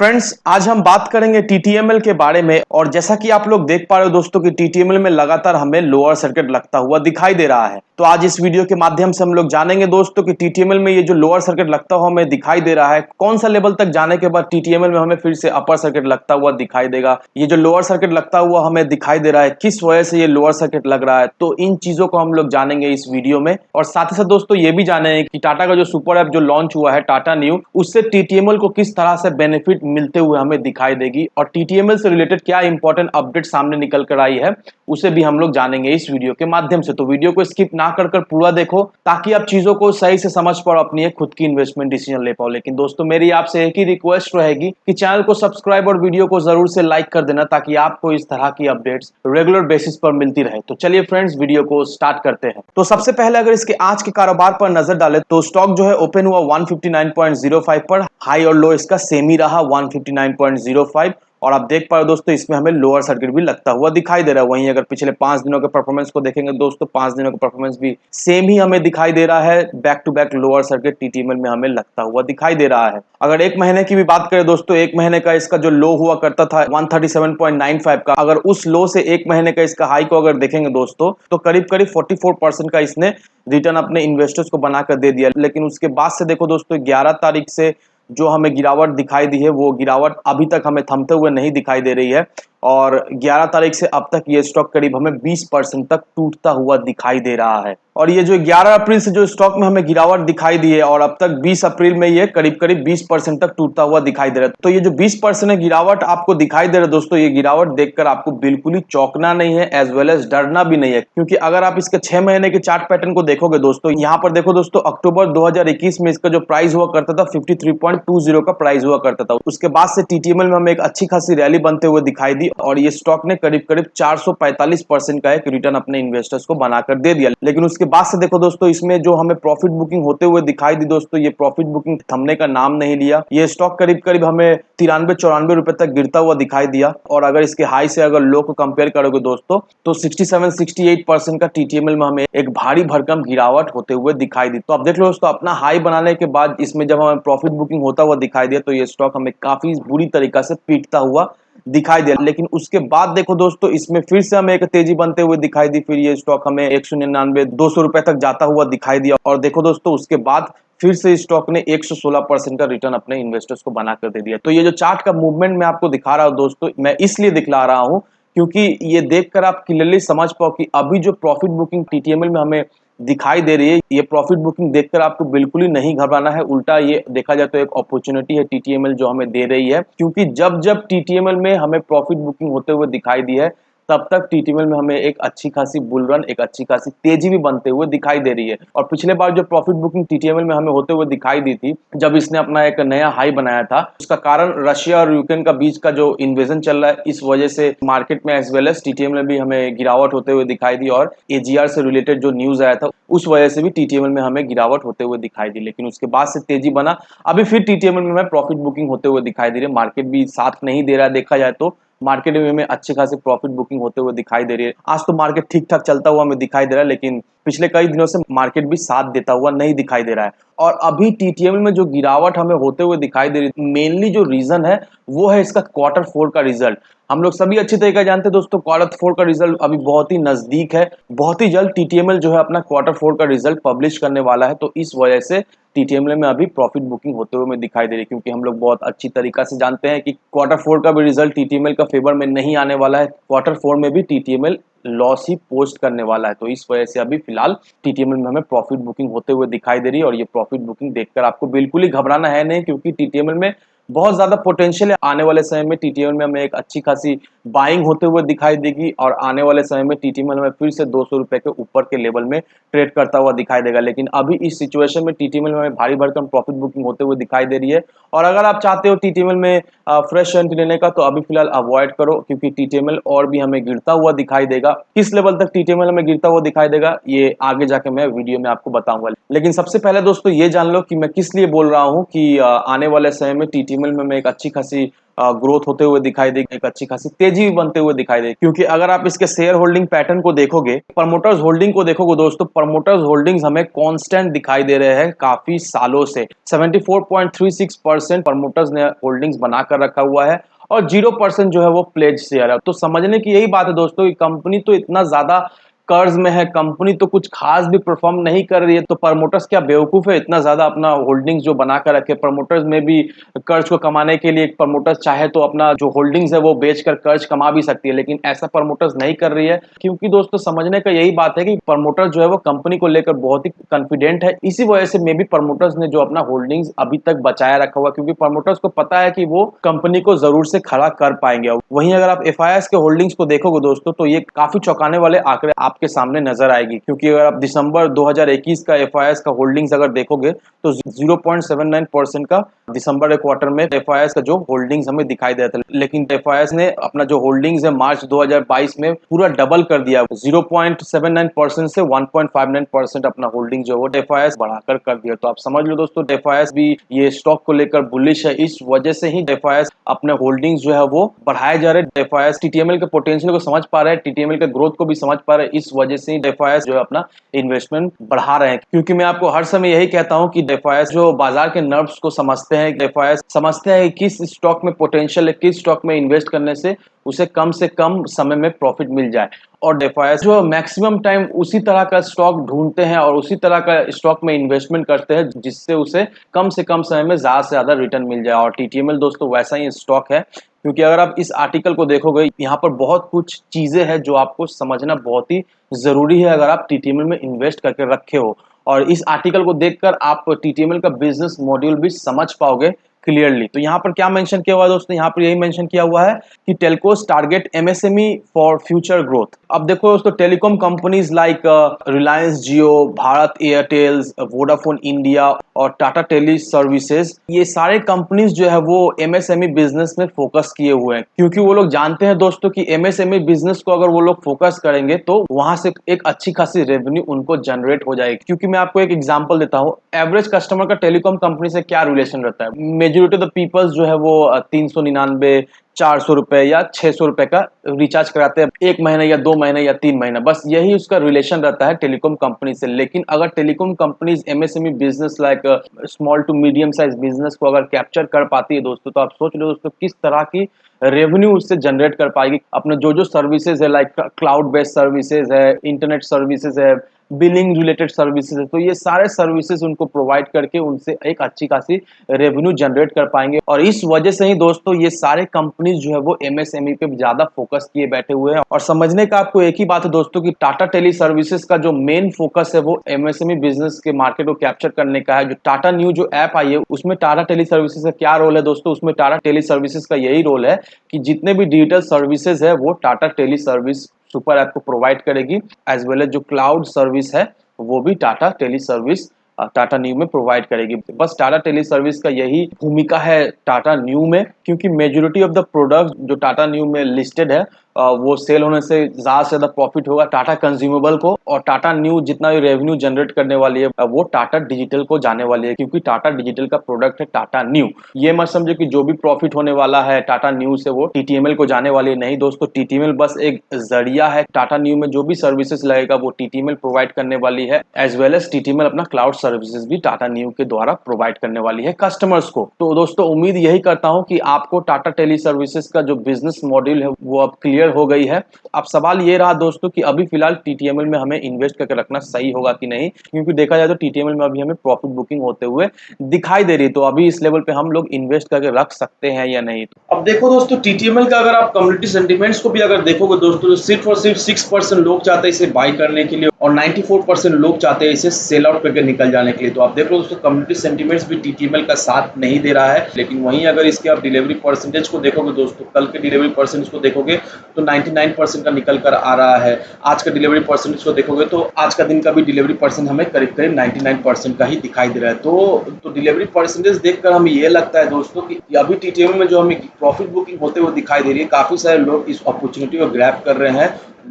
Friends, आज हम बात करेंगे टीटीएमएल के बारे में। और जैसा कि आप लोग देख पा रहे हो दोस्तों कि टीटीएमएल में लगातार हमें लोअर सर्किट लगता हुआ दिखाई दे रहा है। तो आज इस वीडियो के माध्यम से हम लोग जानेंगे दोस्तों कि टीटीएमएल में ये जो लोअर सर्किट लगता हुआ हमें दिखाई दे रहा है, कौन सा लेवल तक जाने के बाद टीटीएमएल में हमें फिर से अपर सर्किट लगता हुआ दिखाई देगा। ये जो लोअर सर्किट लगता हुआ हमें दिखाई दे रहा है, किस वजह से ये लोअर सर्किट लग रहा है, तो इन चीजों को हम लोग जानेंगे इस वीडियो में। और साथ ही साथ दोस्तों ये भी जानेंगे कि टाटा का जो सुपर ऐप जो लॉन्च हुआ है टाटा न्यू, उससे टीटीएमएल को किस तरह से बेनिफिट मिलते हुए हमें दिखाई देगी, और टीटीएमएल से रिलेटेड क्या इंपॉर्टेंट अपडेट सामने निकल कर आई है उसे भी हम लोग जानेंगे इस वीडियो के माध्यम से। तो वीडियो को स्किप ना कर पूरा देखो ताकि आप चीजों को सही से समझ पाओ, अपनी एक खुद की इन्वेस्टमेंट डिसीजन ले पाओ। लेकिन दोस्तों मेरी आपसे एक ही रिक्वेस्ट रहेगी कि चैनल को सब्सक्राइब और वीडियो को जरूर से लाइक कर देना ताकि आपको इस तरह की अपडेट्स रेगुलर बेसिस पर मिलती रहे। तो चलिए फ्रेंड्स, वीडियो को स्टार्ट करते हैं। तो सबसे पहले अगर इसके आज के कारोबार पर नजर डालें तो स्टॉक जो है ओपन हुआ 159.05 पर, हाई और लो इसका सेम ही रहा 159.05। और आप देख पा रहे हो दोस्तों इसमें हमें लोअर सर्किट भी लगता हुआ दिखाई दे रहा है। वहीं अगर पिछले 5 दिनों के परफॉर्मेंस को देखेंगे दोस्तों, 5 दिनों का परफॉर्मेंस भी सेम ही हमें दिखाई दे रहा है। Back to back lower circuit TTML में हमें लगता हुआ दिखाई दे रहा है। अगर एक महीने की भी बात करें दोस्तों, एक महीने का इसका जो लो हुआ करता था 137.95 का, अगर उस लो से एक महीने का इसका हाई को अगर देखेंगे दोस्तों तो करीब करीब 44% का इसने रिटर्न अपने इन्वेस्टर्स को बनाकर दे दिया। लेकिन उसके बाद से देखो दोस्तों 11 तारीख से जो हमें गिरावट दिखाई दी है, वो गिरावट अभी तक हमें थमते हुए नहीं दिखाई दे रही है। और 11 तारीख से अब तक ये स्टॉक करीब हमें 20% तक टूटता हुआ दिखाई दे रहा है। और ये जो 11 अप्रैल से जो स्टॉक में हमें गिरावट दिखाई दी है और अब तक 20 अप्रैल में ये करीब करीब 20% तक टूटता हुआ दिखाई दे रहा है। तो ये जो 20% गिरावट आपको दिखाई दे रहा है दोस्तों, ये गिरावट देखकर आपको बिल्कुल ही चौंकना नहीं है, एज वेल एज डरना भी नहीं है। क्योंकि अगर आप इसके 6 महीने के चार्ट पैटर्न को देखोगे दोस्तों, यहाँ पर देखो दोस्तों, अक्टूबर 2021 में इसका जो प्राइस हुआ करता था 53.20 का प्राइस हुआ करता था। उसके बाद से टीटीएमएल में हमें एक अच्छी खासी रैली बनते हुए दिखाई दी और ये स्टॉक ने करीब करीब 445% का एक रिटर्न अपने इन्वेस्टर्स को बनाकर दे दिया। लेकिन उसके बाद से देखो दोस्तों इसमें जो हमें प्रॉफिट बुकिंग होते हुए दिखाई दी दोस्तों, ये प्रॉफिट बुकिंग थमने का नाम नहीं लिया। ये स्टॉक करीब करीब हमें 93-94 रुपए तक गिरता हुआ दिखाई दिया। और अगर इसके हाई से अगर लो को कंपेयर करोगे दोस्तों तो 67-68% का टीटीएमएल में हमें एक भारी भरकम गिरावट होते हुए दिखाई दी। तो आप देख लो दोस्तों, अपना हाई बनाने के बाद इसमें जब हमें प्रॉफिट बुकिंग होता हुआ दिखाई दिया तो ये स्टॉक हमें काफी बुरी तरीका से पीटता हुआ दिखाई दिया। लेकिन उसके बाद देखो दोस्तों इसमें फिर से हमें एक तेजी बनते हुए दिखाई दी। फिर ये स्टॉक हमें 199-200 रुपए तक जाता हुआ दिखाई दिया। और देखो दोस्तों उसके बाद फिर से स्टॉक ने 116% का रिटर्न अपने इन्वेस्टर्स को बनाकर दे दिया। तो ये जो चार्ट का मूवमेंट मैं आपको दिखा रहा हूं दोस्तों, मैं इसलिए दिखला रहा हूं क्योंकि ये देखकर आप क्लियरली समझ पाओ कि अभी जो प्रॉफिट बुकिंग टीटीएमएल में हमें दिखाई दे रही है, ये प्रॉफिट बुकिंग देखकर आपको बिल्कुल ही नहीं घबराना है। उल्टा ये देखा जाए तो एक अपॉर्चुनिटी है टीटीएमएल जो हमें दे रही है। क्योंकि जब जब टीटीएमएल में हमें प्रॉफिट बुकिंग होते हुए दिखाई दी है, तब तक टीटीएमएल में हमें एक अच्छी खासी बुल रन, एक अच्छी खासी तेजी भी बनते हुए दिखाई दे रही है। और पिछले बार जो प्रॉफिट बुकिंग टीटीएमएल में हमें होते हुए दिखाई दी थी, जब इसने अपना एक नया हाई बनाया था, उसका कारण रशिया और यूक्रेन का बीच का जो इन्वेजन चल रहा है, इस वजह से मार्केट में एज वेल एज टीटीएमएल में भी हमें गिरावट होते हुए दिखाई दी। और एजीआर से रिलेटेड जो न्यूज आया था उस वजह से भी टीटीएमएल में हमें गिरावट होते हुए दिखाई दी। लेकिन उसके बाद से तेजी बना, अभी फिर टीटीएमएल में हमें प्रॉफिट बुकिंग होते हुए दिखाई दे रही है। मार्केट भी साथ नहीं दे रहा है, देखा जाए तो मार्केट में हमें अच्छे खासे प्रॉफिट बुकिंग होते हुए दिखाई दे रही है। आज तो मार्केट ठीक ठाक चलता हुआ हमें दिखाई दे रहा है, लेकिन पिछले कई दिनों से मार्केट भी साथ देता हुआ नहीं दिखाई दे रहा है। और अभी टीटीएमएल में जो गिरावट हमें होते हुए दिखाई दे रही है, मेनली जो रीजन है वो है इसका Q4 का रिजल्ट। हम लोग सभी अच्छी तरीके जानते हैं दोस्तों, Q4 का रिजल्ट अभी बहुत ही नजदीक है। बहुत ही जल्द टीटीएमएल जो है अपना Q4 का रिजल्ट पब्लिश करने वाला है। तो इस वजह से टीटीएमएल में अभी प्रॉफिट बुकिंग होते हुए हमें दिखाई दे रही है। क्योंकि हम लोग बहुत अच्छी तरीका से जानते हैं कि Q4 का भी रिजल्ट टीटीएमएल का फेवर में नहीं आने वाला है। Q4 में भी टीटीएमएल लॉस ही पोस्ट करने वाला है। तो इस वजह से अभी फिलहाल टीटीएमएल में हमें प्रॉफिट बुकिंग होते हुए दिखाई दे रही है। और ये प्रॉफिट बुकिंग देखकर आपको बिल्कुल ही घबराना है नहीं, क्योंकि टीटीएमएल में बहुत ज्यादा पोटेंशियल है। आने वाले समय में टीटीएमएल में हमें एक अच्छी खासी बाइंग होते हुए दिखाई देगी और आने वाले समय में टीटीएमएल में फिर से 200 रुपए के ऊपर के लेवल में ट्रेड करता हुआ दिखाई देगा। लेकिन अभी इस सिचुएशन में टीटीएमएल में हमें भारी भरकम प्रॉफिट बुकिंग होते हुए दिखाई दे रही है। और अगर आप चाहते हो टीटीएमएल में फ्रेश एंट्री लेने का, तो अभी फिलहाल अवॉइड करो, क्योंकि टीटीएमएल और भी हमें गिरता हुआ दिखाई देगा। किस लेवल तक टीटीएमएल हमें गिरता हुआ दिखाई देगा ये आगे जाके मैं वीडियो में आपको बताऊंगा। लेकिन सबसे पहले दोस्तों ये जान लो कि मैं किस लिए बोल रहा हूँ कि आने वाले समय में टीटीएमएल टीटीएमएल में हमें एक अच्छी खासी ग्रोथ होते हुए दिखाई देगी, एक अच्छी खासी तेजी भी बनते हुए दिखाई देगी। क्योंकि अगर आप इसके शेयर होल्डिंग पैटर्न को देखोगे, प्रमोटर्स होल्डिंग को देखोगे दोस्तों, प्रमोटर्स होल्डिंग्स हमें कांस्टेंट दिखाई दे रहे हैं काफी सालों से। 74.36% प्रमोटर्स ने होल्डिंग्स बनाकर रखा हुआ है और 0% जो है वो प्लेज शेयर है। तो समझने की यही बात है दोस्तों कि कंपनी तो इतना ज्यादा कर्ज में है, कंपनी तो कुछ खास भी परफॉर्म नहीं कर रही है, तो प्रमोटर्स क्या बेवकूफ है इतना ज्यादा अपना होल्डिंग्स जो बनाकर रखे। प्रमोटर्स में भी कर्ज को कमाने के लिए प्रमोटर्स चाहे तो अपना जो होल्डिंग्स है वो बेचकर कर्ज कमा भी सकती है, लेकिन ऐसा प्रमोटर्स नहीं कर रही है। क्योंकि दोस्तों समझने का यही बात है कि प्रमोटर जो है वो कंपनी को लेकर बहुत ही कॉन्फिडेंट है। इसी वजह से मे बी प्रमोटर्स ने जो अपना होल्डिंग्स अभी तक बचाया रखा हुआ, क्योंकि प्रमोटर्स को पता है कि वो कंपनी को जरूर से खड़ा कर पाएंगे। वहीं अगर आप एफआईआईएस के होल्डिंग्स को देखोगे दोस्तों, तो ये काफी चौंकाने वाले आंकड़े आपके सामने नजर आएगी। क्योंकि अगर आप दिसंबर 2021 का एफआईआईएस का होल्डिंग्स अगर देखोगे तो 0.79% का दिसंबर क्वार्टर में एफआईआईएस का जो होल्डिंग्स हमें दिखाई देता है, लेकिन एफआईआईएस ने अपना जो होल्डिंग्स है मार्च 2022 में पूरा डबल कर दिया। 0.79% से 1.59% अपना होल्डिंग जो है एफआईआईएस बढ़ाकर कर दिया। तो आप समझ लो दोस्तों, एफआईआईएस भी ये स्टॉक को लेकर बुलिश है। इस वजह से ही एफआईआईएस अपने होल्डिंग्स जो है वो बढ़ाए जा रहे हैं। एफआईआईएस टीटीएमएल के पोटेंशियल को समझ पा रहे हैं, टीटीएमएल के ग्रोथ को भी समझ पा रहे हैं। इस वजह से ही एफआईआईएस जो है अपना इन्वेस्टमेंट बढ़ा रहे हैं। क्योंकि मैं आपको हर समय यही कहता हूं कि एफआईआईएस जो बाजार के नर्व्स को समझते हैं, एफआईआईएस समझते हैं किस स्टॉक में पोटेंशियल है, किस स्टॉक में इन्वेस्ट करने से उसे कम समय में प्रॉफिट मिल जाए। और एफआईआईएस जो मैक्सिमम टाइम उसी तरह का स्टॉक ढूंढते हैं और उसी तरह का स्टॉक में इन्वेस्टमेंट करते हैं जिससे उसे कम से कम समय में ज्यादा से ज्यादा रिटर्न मिल जाए। और टीटीएमएल दोस्तों वैसा ही स्टॉक है। क्योंकि अगर आप इस आर्टिकल को देखोगे, यहाँ पर बहुत कुछ चीजें हैं जो आपको समझना बहुत ही जरूरी है अगर आप टीटीएमएल में इन्वेस्ट करके रखे हो। और इस आर्टिकल को देखकर आप टीटीएमएल का बिजनेस मॉड्यूल भी समझ पाओगे क्लियरली। तो यहाँ पर क्या मेंशन किया हुआ है दोस्तों, यहाँ पर यही मेंशन किया हुआ है कि telcos target MSME for future growth. अब देखो दोस्तों, टेलीकॉम कंपनीज लाइक रिलायंस जियो, भारत एयरटेल, वोडाफोन इंडिया और टाटा टेली सर्विसेज, ये सारे कंपनीज जो है वो एमएसएमई बिजनेस में फोकस किए हुए हैं। क्योंकि वो लोग जानते हैं दोस्तों कि एमएसएमई बिजनेस को अगर वो लोग फोकस करेंगे तो वहां से एक अच्छी खासी रेवेन्यू उनको जनरेट हो जाएगी। क्योंकि मैं आपको एक एग्जांपल देता हूँ, एवरेज कस्टमर का टेलीकॉम कंपनी से क्या रिलेशन रहता है। मेजोरिटी ऑफ द पीपल्स जो है वो 399, 400 रुपए या 600 रुपए का रिचार्ज कराते हैं, 1 महीना या 2 महीना या 3 महीना, बस यही उसका रिलेशन रहता है टेलीकॉम कंपनी से। लेकिन अगर telecom companies MSME business like small to medium size business को अगर कैप्चर कर पाती है दोस्तों, तो आप सोच लो दोस्तों किस तरह की रेवेन्यू उससे जनरेट कर पाएगी। अपने जो सर्विसेज है लाइक क्लाउड बेस्ड सर्विसेज है, इंटरनेट सर्विसेज है, बिलिंग रिलेटेड सर्विसेज है, तो ये सारे सर्विसेज उनको प्रोवाइड करके उनसे एक अच्छी खासी रेवेन्यू जनरेट कर पाएंगे। और इस वजह से ही दोस्तों ये सारे कंपनीज जो है वो एमएसएमई पे ज्यादा फोकस किए बैठे हुए हैं। और समझने का आपको एक ही बात है दोस्तों कि टाटा टेली सर्विसेज का जो मेन फोकस है वो एमएसएमई बिजनेस के मार्केट को कैप्चर करने का है। जो टाटा न्यू जो ऐप आई है उसमें टाटा टेली सर्विसेज का क्या रोल है दोस्तों, उसमें टाटा टेली सर्विसेज का यही रोल है कि जितने भी डिजिटल सर्विसेज है वो Tata tele service super app को प्रोवाइड करेगी, एज वेल एज जो क्लाउड सर्विस है वो भी टाटा टेली सर्विस टाटा न्यू में प्रोवाइड करेगी। बस टाटा टेली सर्विस का यही भूमिका है टाटा न्यू में। क्योंकि मेजोरिटी ऑफ द प्रोडक्ट जो टाटा न्यू में लिस्टेड है वो सेल होने से ज्यादा प्रॉफिट होगा टाटा कंज्यूमेबल को, और टाटा न्यू जितना भी रेवेन्यू जनरेट करने वाली है वो टाटा डिजिटल को जाने वाली है। क्योंकि टाटा डिजिटल का प्रोडक्ट है टाटा न्यू। ये मत समझो कि जो भी प्रॉफिट होने वाला है टाटा न्यू से वो टीटीएमएल को जाने वाली है, नहीं दोस्तों, टीटीएमएल बस एक जरिया है। टाटा न्यू में जो भी सर्विसेज लगेगा वो टीटीएमएल प्रोवाइड करने वाली है, एज वेल एज टीटीएमएल अपना क्लाउड सर्विसेज भी टाटा न्यू के द्वारा प्रोवाइड करने वाली है कस्टमर्स को। तो दोस्तों उम्मीद यही करता हूं कि आपको टाटा टेली सर्विसेज का जो बिजनेस मॉड्यूल है वो अब क्लियर हो गई है। अब सवाल ये रहा दोस्तों कि अभी फिलहाल टीटीएमएल में हमें इन्वेस्ट करके रखना सही होगा कि नहीं। क्योंकि देखा जाए तो टीटीएमएल में अभी हमें प्रॉफिट बुकिंग होते हुए दिखाई दे रही है, तो अभी इस लेवल पे हम लोग इन्वेस्ट करके रख सकते हैं या नहीं। अब देखो दोस्तों, टीटीएमएल का अगर आप कम्युनिटी सेंटिमेंट्स को भी अगर देखोगे दोस्तों, तो सिर्फ और सिर्फ 6% लोग चाहते हैं इसे बाई करने के लिए और 94% लोग चाहते हैं इसे सेल आउट करके निकल जाने के लिए। तो आप देखो दोस्तों, कम्युनिटी सेंटिमेंट्स भी टीटीएमएल का साथ नहीं दे रहा है। लेकिन वहीं अगर इसके आप डिलीवरी परसेंटेज को देखोगे दोस्तों, कल के डिलीवरी परसेंटेज को देखोगे तो 99% का निकल कर आ रहा है। आज का डिलीवरी परसेंटेज को देखोगे तो आज का दिन का भी डिलीवरी परसेंट हमें करीब करीब 99% का ही दिखाई दे रहा है। तो डिलीवरी परसेंटेज देखकर हमें ये लगता है दोस्तों कि अभी टीटीएमएल में जो हमें प्रॉफिट बुकिंग होते हुए दिखाई दे रही है, काफी सारे लोग इस अपॉर्चुनिटी को ग्रैब कर रहे हैं।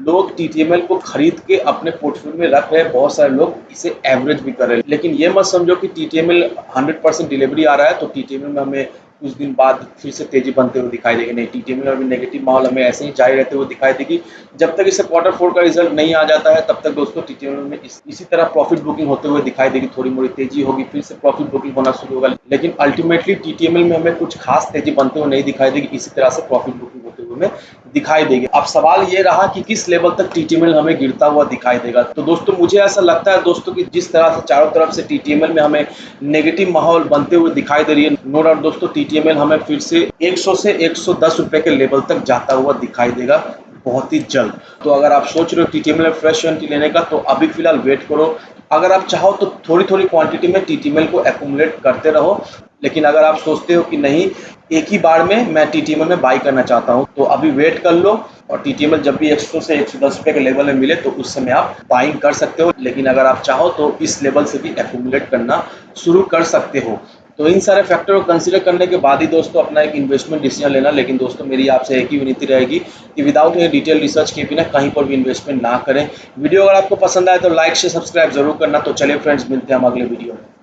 लोग टीटीएमएल को खरीद के अपने पोर्टफोलियो में रख रहे हैं, बहुत सारे लोग इसे एवरेज भी कर रहे हैं। लेकिन ये मत समझो कि टीटीएमएल 100% डिलीवरी आ रहा है तो टीटीएमएल में हमें कुछ दिन बाद फिर से तेजी बनते हुए दिखाई देगी। नहीं, टीटीएमएल में भी नेगेटिव माहौल हमें ऐसे ही जारी रहते हुए दिखाई देगी। जब तक इससे क्वार्टर 4 का रिजल्ट नहीं आ जाता है तब तक दोस्तों टीटीएमएल में इसी तरह प्रॉफिट बुकिंग होते हुए दिखाई देगी। थोड़ी मोड़ी तेजी होगी, फिर से प्रॉफिट बुकिंग होना शुरू होगा, लेकिन अल्टीमेटली टीटीएमएल में हमें कुछ खास तेजी बनते हुए नहीं दिखाई देगी। इसी तरह से प्रॉफिट बुकिंग होते हुए हमें दिखाई देगी। अब सवाल ये रहा कि किस लेवल तक टीटीएमएल हमें गिरता हुआ दिखाई देगा। तो दोस्तों मुझे ऐसा लगता है दोस्तों कि जिस तरह से चारों तरफ से टीटीएमएल में हमें नेगेटिव माहौल बनते हुए दिखाई दे रही है, नो डाउट दोस्तों टीटीएमएल हमें फिर से 100 से 110 रुपए के लेवल तक जाता हुआ दिखाई देगा बहुत ही जल्द। तो अगर आप सोच रहे हो टीटीएमएल फ्रेश एंट्री लेने का, तो अभी फिलहाल वेट करो। अगर आप चाहो तो थोड़ी थोड़ी क्वांटिटी में टीटीएमएल को एक्यूमुलेट करते रहो, लेकिन अगर आप सोचते हो कि नहीं एक ही बार में मैं टीटीएमएल में बाई करना चाहता हूं, तो अभी वेट कर लो और टीटीएमएल जब भी 100 से 110 रुपए के लेवल में मिले तो उस समय आप बाइंग कर सकते हो। लेकिन अगर आप चाहो तो इस लेवल से भी एक्यूमुलेट करना शुरू कर सकते हो। तो इन सारे फैक्टर को कंसीडर करने के बाद ही दोस्तों अपना एक इन्वेस्टमेंट डिसीजन लेना। लेकिन दोस्तों मेरी आपसे एक ही विनती रहेगी कि विदाउट एनी डिटेल रिसर्च के बिना कहीं पर भी इन्वेस्टमेंट ना करें। वीडियो अगर आपको पसंद आए तो लाइक से सब्सक्राइब जरूर करना। तो चलिए फ्रेंड्स, मिलते हैं हम अगले वीडियो में।